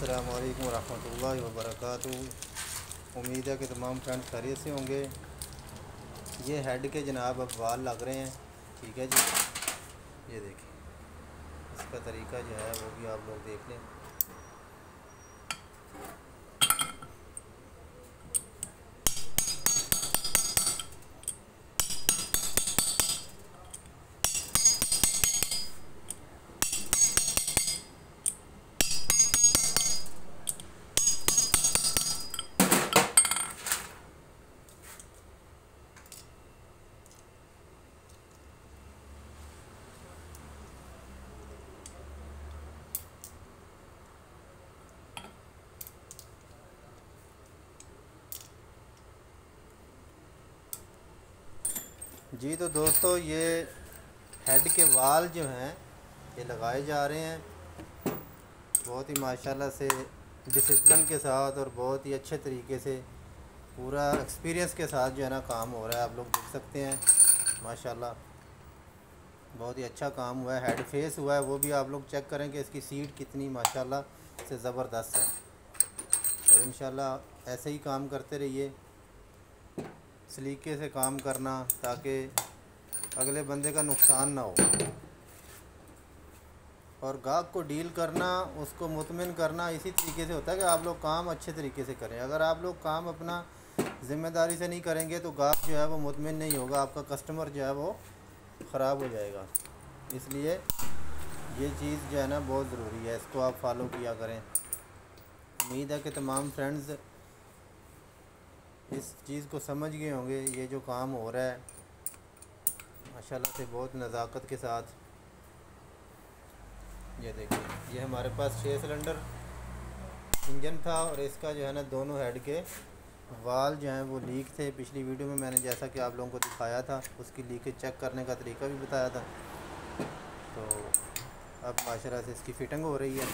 अस्सलामु अलैकुम रहमतुल्लाहि व बरकातुहू। उम्मीद है कि तमाम फ्रेंड्स खैरियत से होंगे। ये हेड के जनाब अब वाल लग रहे हैं, ठीक है जी। ये देखिए, इसका तरीका जो है वो भी आप लोग देख लें। जी तो दोस्तों, ये हेड के वाल जो हैं ये लगाए जा रहे हैं बहुत ही माशाल्लाह से, डिसिप्लिन के साथ और बहुत ही अच्छे तरीके से, पूरा एक्सपीरियंस के साथ जो है ना काम हो रहा है। आप लोग देख सकते हैं माशाल्लाह, बहुत ही अच्छा काम हुआ है। हेड फेस हुआ है, वो भी आप लोग चेक करें कि इसकी सीट कितनी माशाल्लाह से ज़बरदस्त है। और इंशाल्लाह ऐसे ही काम करते रहिए, सलीके से काम करना, ताकि अगले बंदे का नुकसान ना हो। और गाहक को डील करना, उसको मुतमिन करना इसी तरीके से होता है कि आप लोग काम अच्छे तरीके से करें। अगर आप लोग काम अपना ज़िम्मेदारी से नहीं करेंगे तो गाहक जो है वो मुतमिन नहीं होगा, आपका कस्टमर जो है वो ख़राब हो जाएगा। इसलिए ये चीज़ जो है ना बहुत ज़रूरी है, इसको आप फॉलो किया करें। उम्मीद है कि तमाम फ्रेंड्स इस चीज़ को समझ गए होंगे। ये जो काम हो रहा है माशाल्लाह से बहुत नज़ाकत के साथ। ये देखिए, ये हमारे पास 6 सिलेंडर इंजन था और इसका जो है ना दोनों हेड के वाल जो हैं वो लीक थे। पिछली वीडियो में मैंने जैसा कि आप लोगों को दिखाया था, उसकी लीकेज चेक करने का तरीका भी बताया था। तो अब माशाल्लाह से इसकी फ़िटिंग हो रही है।